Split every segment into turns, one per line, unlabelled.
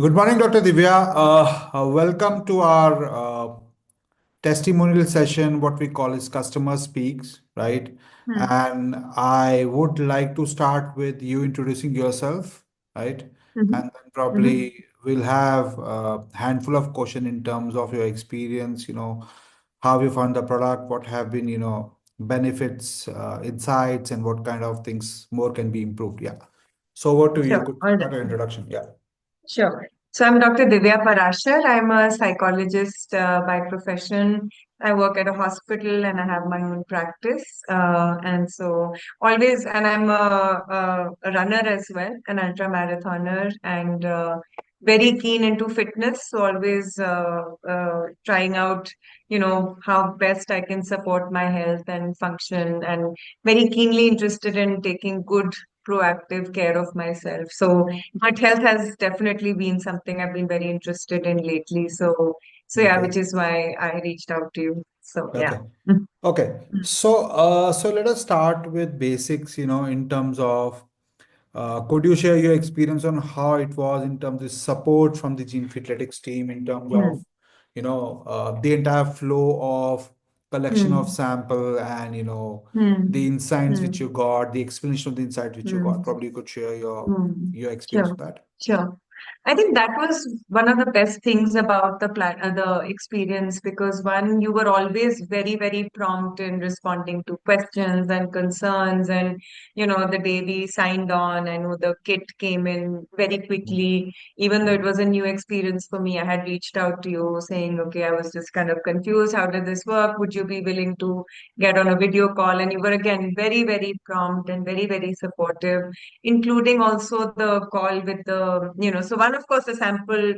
Good morning, Dr. Divya. Welcome to our testimonial session, what we call is customer speaks, right?
Hmm.
And I would like to start with you introducing yourself, right?
Mm-hmm.
And then
Mm-hmm.
probably we'll have a handful of question in terms of your experience, how you found the product, what have been, benefits, insights, and what kind of things more can be improved. Yeah. So over to you.
Sure.
Could
All right.
start your introduction. Yeah.
Sure. So I'm Dr. Divya Parashar. I'm a psychologist by profession. I work at a hospital and I have my own practice. And I'm a runner as well, an ultra marathoner, and very keen into fitness. So always trying out, how best I can support my health and function, and very keenly interested in taking good proactive care of myself. So gut health has definitely been something I've been very interested in lately. So yeah,
Okay.
which is why I reached out to you. So yeah.
Okay. Okay. So let us start with basics, in terms of could you share your experience on how it was in terms of support from the Gene Freeletics team in terms
Mm,
of, the entire flow of collection of
mm,
sample and, the
mm,
insights which
mm,
you got, the explanation of the insight which you got.
mm,
Probably you could share your
mm.
your experience
Sure,
with that.
sure. I think that was one of the best things about the experience, because one, you were always very, very prompt in responding to questions and concerns. And, the day we signed on, I know the kit came in very quickly, even though it was a new experience for me. I had reached out to you saying, okay, I was just kind of confused. How did this work? Would you be willing to get on a video call? And you were again very, very prompt and very, very supportive, including also the call with so one, of course, the sample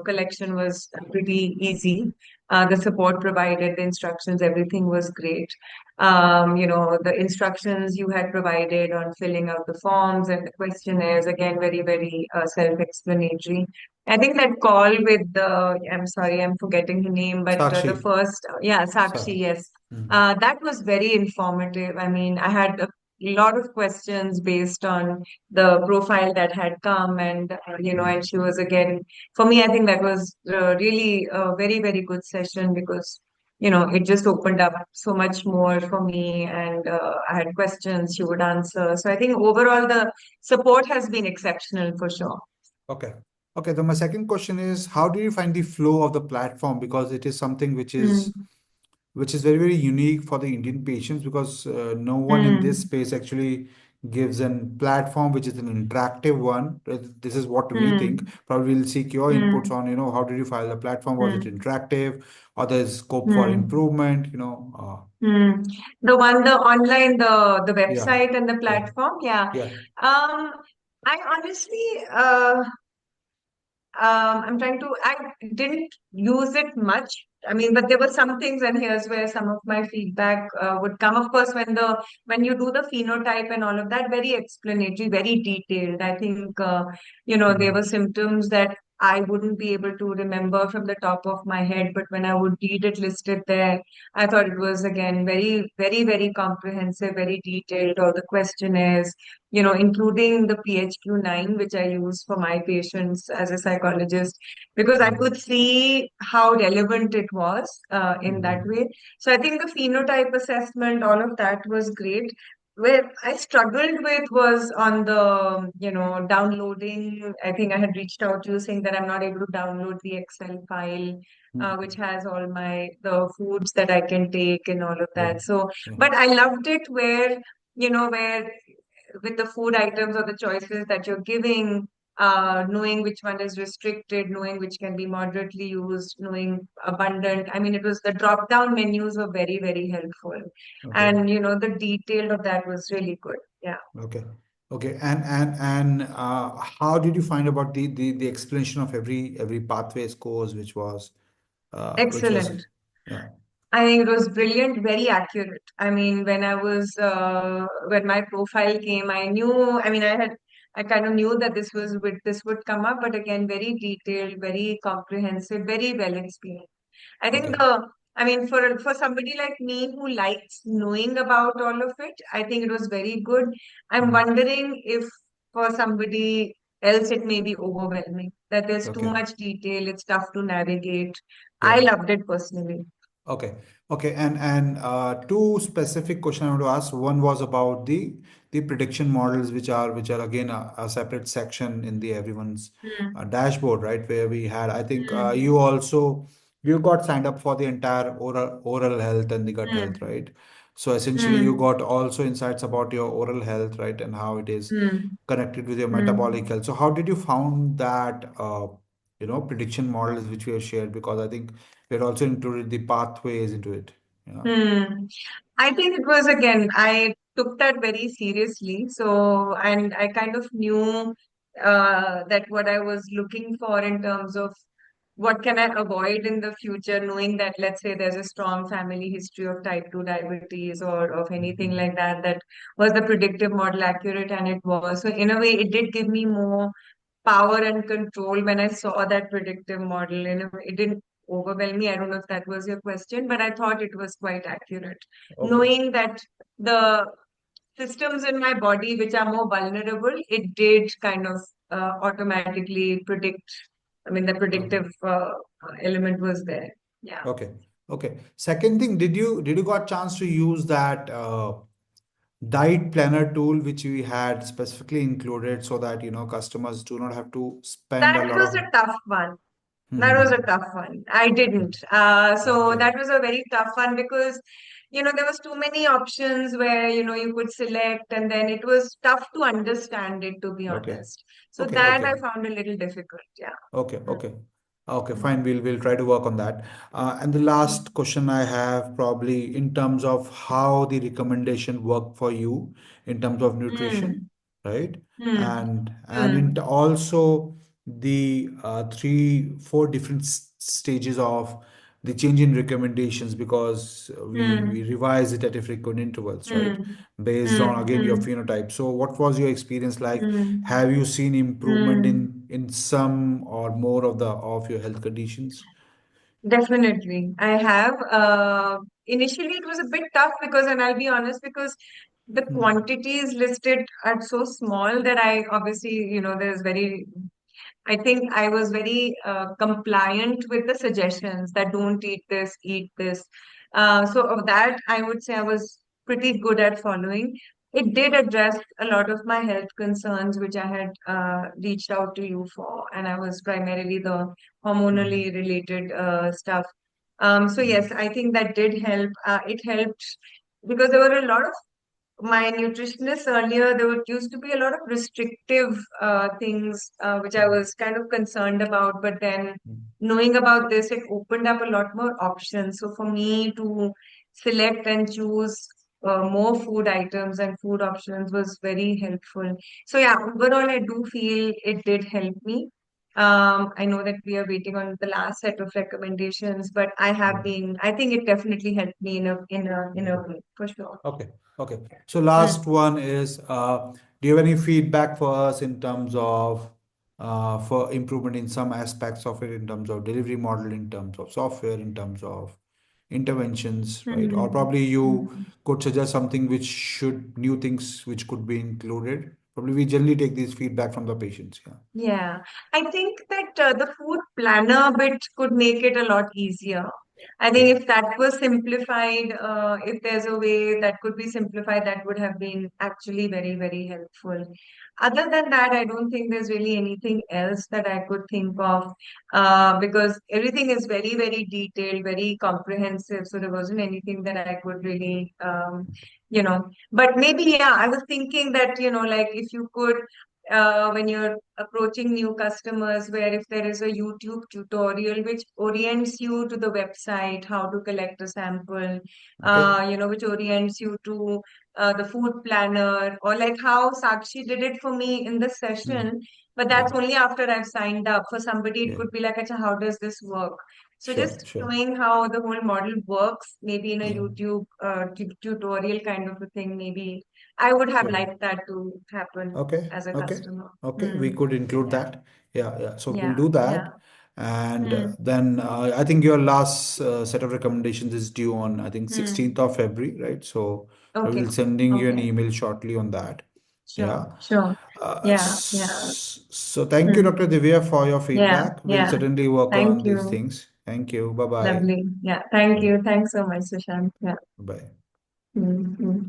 collection was pretty easy. The support provided, the instructions, everything was great. The instructions you had provided on filling out the forms and the questionnaires, again, very, very self-explanatory. I think that call with I'm sorry, I'm forgetting her name, but the
Sakshi.
first, yeah, Sakshi,
Sakshi.
yes.
Mhm.
That was very informative. I mean, I had a lot of questions based on the profile that had come, and and she was again, for me, I think that was really a very, very good session, because it just opened up so much more for me, and I had questions she would answer. So I think overall the support has been exceptional for sure.
Okay. Okay. Then my second question is, how do you find the flow of the platform? Because it is something
Mm,
which is very, very unique for the Indian patients because no one in this
mm,
space actually gives a platform which is an interactive one. This is what we think.
mm,
Probably we'll seek your inputs
mm,
on, how did you file the platform? Was it
mm,
interactive or there's scope for
mm.
improvement,
Hmm. The one, the online, the
yeah,
website and the
yeah,
platform, yeah.
yeah.
I honestly, I'm trying to, I didn't use it much. I mean, but there were some things, and here's where some of my feedback would come. Of course, when you do the phenotype and all of that, very explanatory, very detailed. I think there were
Mhm.
symptoms that I wouldn't be able to remember from the top of my head, but when I would read it listed there, I thought it was again very, very, very comprehensive, very detailed. All the questionnaires, including the PHQ-9, which I use for my patients as a psychologist, because I
Mhm.
could see how relevant it was in that
Mhm.
way. So I think the phenotype assessment, all of that was great. Where I struggled with was on the, downloading. I think I had reached out to you saying that I'm not able to download the Excel file, which
Mhm.
has all the foods that I can take and all of
Yeah,
that. So,
yeah.
but I loved it where with the food items or the choices that you're giving, knowing which one is restricted, knowing which can be moderately used, knowing abundant. I mean, it was the drop down menus were very, very helpful.
Okay.
And, the detail of that was really good. Yeah.
Okay. Okay. And how did you find about the explanation of every pathway scores, which was
Excellent.
yeah.
I think it was brilliant, very accurate. I mean, when my profile came, I kind of knew that this would come up, but again, very detailed, very comprehensive, very well explained. I think
Okay.
for somebody like me who likes knowing about all of it, I think it was very good. I'm
Mm.
wondering if for somebody else it may be overwhelming. that there's too
Okay.
much detail, it's tough to navigate. I
Yeah.
loved it personally.
Okay. Okay. And two specific questions I want to ask. One was about the prediction models, which are again a separate section in the everyone's
Hmm.
dashboard, right? Where we had, I think
Hmm.
you got signed up for the entire oral health and the gut health,
Hmm.
right? So essentially, you
Hmm.
got also insights about your oral health, right, and how it is
Hmm.
connected with your
Hmm.
metabolic health. So how did you found that prediction models which we have shared? Because I think we had also included the pathways into it. Yeah.
Hmm. I think it was again, I took that very seriously. So, and I kind of knew that what I was looking for in terms of what can I avoid in the future, knowing that, let's say, there's a strong family history of type 2 diabetes or of anything
Mhm.
like that, that was the predictive model accurate? And it was. So, in a way, it did give me more power and control when I saw that predictive model. In a way, it didn't overwhelm me. I don't know if that was your question, but I thought it was quite accurate.
Okay.
Knowing that the systems in my body which are more vulnerable, it did kind of automatically predict. I mean, the
Okay.
predictive element was there. Yeah.
Okay. Okay. Second thing, did you got chance to use that diet planner tool which we had specifically included so that customers do not have to spend a
That
lot
was
of.
a tough one. That was a
Mhm.
tough one. I
Okay.
didn't. So
Okay.
that was a very tough one because, there was too many options where, you could select, and then it was tough to understand it, to be
Okay.
honest. So
Okay.
that I
Okay.
found a little difficult. Yeah.
Okay,
Mm,
okay. Okay,
mm,
fine. We'll try to work on that. And the
mm,
last question I have probably in terms of how the recommendation work for you in terms of nutrition,
mm,
right?
mm,
And
mm,
also the three, four different stages of the change in recommendations because we
mm,
revise it at a frequent intervals, right?
mm,
Based on
mm,
again your
mm,
phenotype. So what was your experience like?
mm,
Have you seen improvement
mm.
in some or more of your health conditions?
Definitely. I have. Initially, it was a bit tough because, and I'll be honest, because the
Hmm.
quantities listed are so small that I obviously, there's very I think I was very compliant with the suggestions that don't eat this, eat this. So of that, I would say I was pretty good at following. It did address a lot of my health concerns, which I had reached out to you for, and I was primarily the
Hmm.
hormonally related stuff. So
Hmm.
yes, I think that did help. It helped because there were a lot of my nutritionist earlier, there used to be a lot of restrictive things which I was kind of concerned about. But then
Hmm.
knowing about this, it opened up a lot more options. So for me to select and choose more food items and food options was very helpful. So yeah, overall, I do feel it did help me. I know that we are waiting on the last set of recommendations, but
Hmm.
I think it definitely helped me in a
Okay.
way, for sure.
Okay. Okay. So last
Mm.
one is, do you have any feedback for us in terms of for improvement in some aspects of it, in terms of delivery model, in terms of software, in terms of interventions, right? Or
Hmm.
probably you
Hmm.
could suggest something which should new things which could be included. Probably we generally take this feedback from the patients. Yeah.
Yeah, I think that the food planner bit could make it a lot easier. I think
Okay.
if that was simplified, if there's a way that could be simplified, that would have been actually very, very helpful. Other than that, I don't think there's really anything else that I could think of because everything is very, very detailed, very comprehensive. So there wasn't anything that I could really, but maybe, yeah, I was thinking that, like if you could when you're approaching new customers, where if there is a YouTube tutorial which orients you to the website, how to collect a sample,
Okay.
which orients you to the food planner, or like how Sakshi did it for me in the
Hmm.
session, but
Yeah.
that's only after I've signed up. For somebody, it
Yeah.
could be like, "Acha, how does this work?" So
Sure.
just
Sure.
showing how the whole model works, maybe in a
Yeah.
YouTube tutorial kind of a thing, maybe I would have
Sure.
liked that to happen
Okay,
as a
okay,
customer.
okay. We
Hmm.
could include
Yeah,
that. Yeah, yeah. So we'll
yeah,
do
yeah.
that. And
Hmm.
then I think your last set of recommendations is due on, I think,
Hmm.
16th of February, right? So I will
Okay,
sending you an
okay,
email shortly on that.
Sure,
Yeah.
sure. Yeah, yeah.
So thank you,
Hmm.
Dr. Divya, for your
Yeah,
feedback. We'll
yeah.
certainly work
Thank
on these
you.
things. Thank you. Bye-bye.
Lovely. Yeah, thank
Bye.
you. Thanks so much, Sushant. Yeah.
Bye.
Mm-hmm.